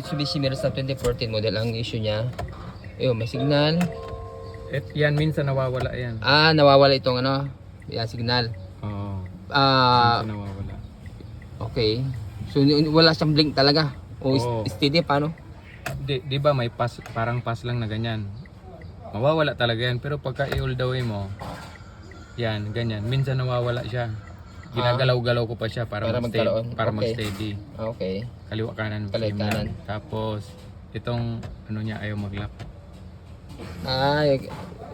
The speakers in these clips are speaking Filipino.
Mitsubishi Mirasa 2014 model ang issue niya. Ayun, may signal. Yan, minsan nawawala yan. Nawawala itong ano, yan signal. Oo. Ah, Minsan nawawala. okay. So wala siyang blink talaga. O Oo. steady paano? Di ba may pass, parang pass lang na ganyan. Mawawala talaga yan. Pero pagka i-all the way mo, yan, ganyan. Minsan nawawala siya. Ginagalaw-galaw ko pa siya para magkaroon. para Okay. mag-steady. Okay. Kaliwa kanan. Kaliwa flame kanan. lang. Tapos, itong ano niya ayaw mag-lock.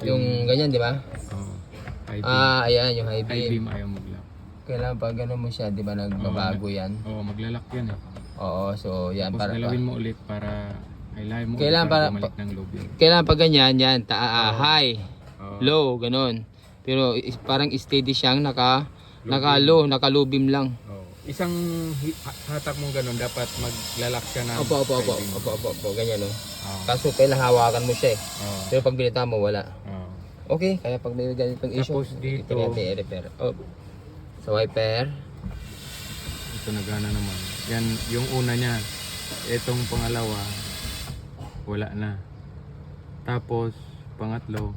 Yung ganyan, di ba? Oo. High beam. Ayan, yung high High beam. beam ayaw mag-lock. Kailangan pag gano'n mo siya, di ba, nagbabago yan? Oo, maglalak yan eh. Oo, so yan Tapos para galawin mo ulit para hilahin mo Kailangan ulit para para- bumalik ng lobe yun. kailangan pag ganyan, yan, high, Oo. low, ganun. Pero parang steady siyang naka-low, naka-low beam lang. Oo. Isang hatak mong ganun, dapat maglalak ka ng Opo, high beam. ganyan, no. Oo. Kaso kailangan hawakan mo siya eh. Oo. Pero pag binita mo, wala. Oo. Okay, kaya pag may ganitong issue, Tapos dito- ito natin i-repair. Oh. Sa wiper. Ito nagana naman. Yan, yung una niya. Itong pangalawa, wala na. Tapos, pangatlo,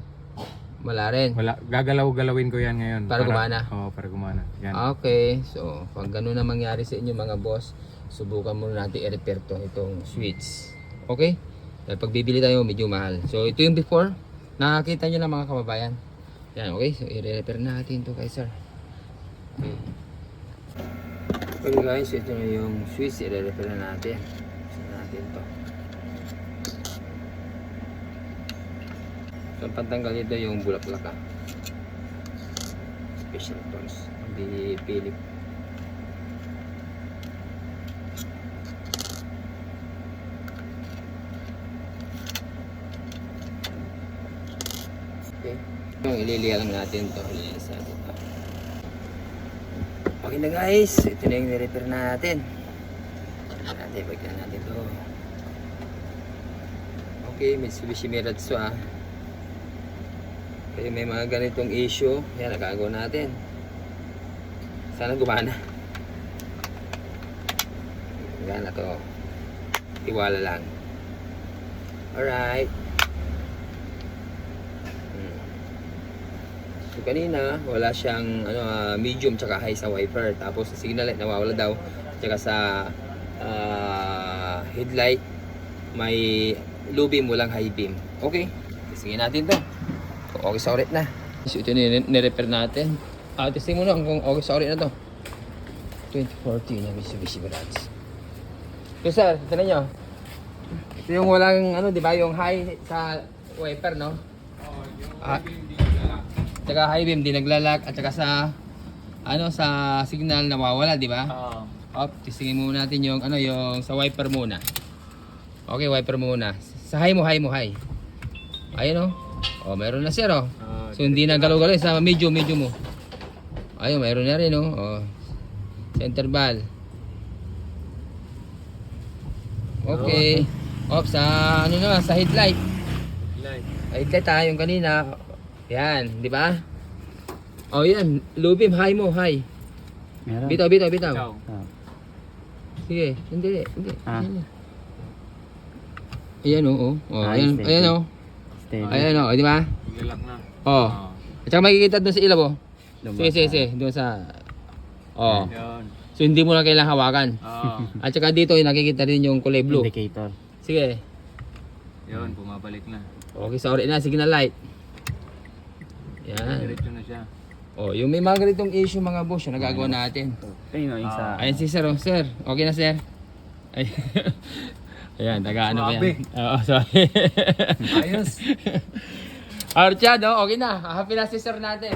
Wala rin. wala. Gagalaw-galawin ko yan ngayon. Para gumana? Oo, para gumana. Yan. Okay, so pag gano'n na mangyari sa inyo mga boss, subukan muna natin i-repair itong switch. Okay? Dahil pag bibili tayo, medyo mahal. So ito yung before, nakakita nyo na mga kababayan. Yan, okay? So i-repair natin ito kay sir. Okay. Okay guys, ito na yung switch, i-repair na natin. So natin to. So ang pantanggal nito yung bulaklak ha. Special tools, hindi Philip. Okay. Yung ililiya lang natin to, ililis natin to. Okay na guys, ito na yung repair natin. Bagyan natin to. Okay, Mitsubishi Mirasa ah. Kaya may mga ganitong issue, yan nagagawa natin. Sana gumana. Gana to. Tiwala lang. Alright. So kanina wala siyang medium tsaka high sa wiper. Tapos sa signal light nawawala daw. Tsaka sa headlight may low beam walang high beam. Okay. Sige natin to. Okay sa ulit na. So ito ni-repair natin. Testing mo na kung okay sa ulit na to. 2014 na Mitsubishi Mirasa. So sir, tignan nyo. Ito yung walang di ba yung high sa wiper, no? Oo, Tsaka high beam di naglalak at tsaka sa sa signal nawawala, di ba? Testingin muna natin yung yung sa wiper muna. Okay, wiper muna. Sa high mo, high. Ayun meron na sir So hindi na galaw-galaw sa medium mo. Ayun, meron na rin center ball. Okay. Sa sa headlight. Headlight yung kanina. Yan, di ba? Yan, low beam, high mo, high. Meron. Bitaw. Ciao. Sige, hindi. Ayan Ayos, ayan steady. Ayan di ba? Maglalak na. At saka makikita doon sa ilaw Lumabas. Sige, doon sa Yun. So hindi mo na kailangan hawakan. At saka dito nakikita rin yung kulay blue. Indicator. Sige. Yun, bumabalik na. Okay, sorry na, signal light. Yan. Diretso na siya. Yung may mga ganitong issue mga boss, yung nagagawa natin. Ayun isa. Ayan si sir, sir. Okay na sir? Ay. Ayan, taga ano ba Suabe. yan? Sorry. Ayos. Archad, okay na. Happy na si sir natin.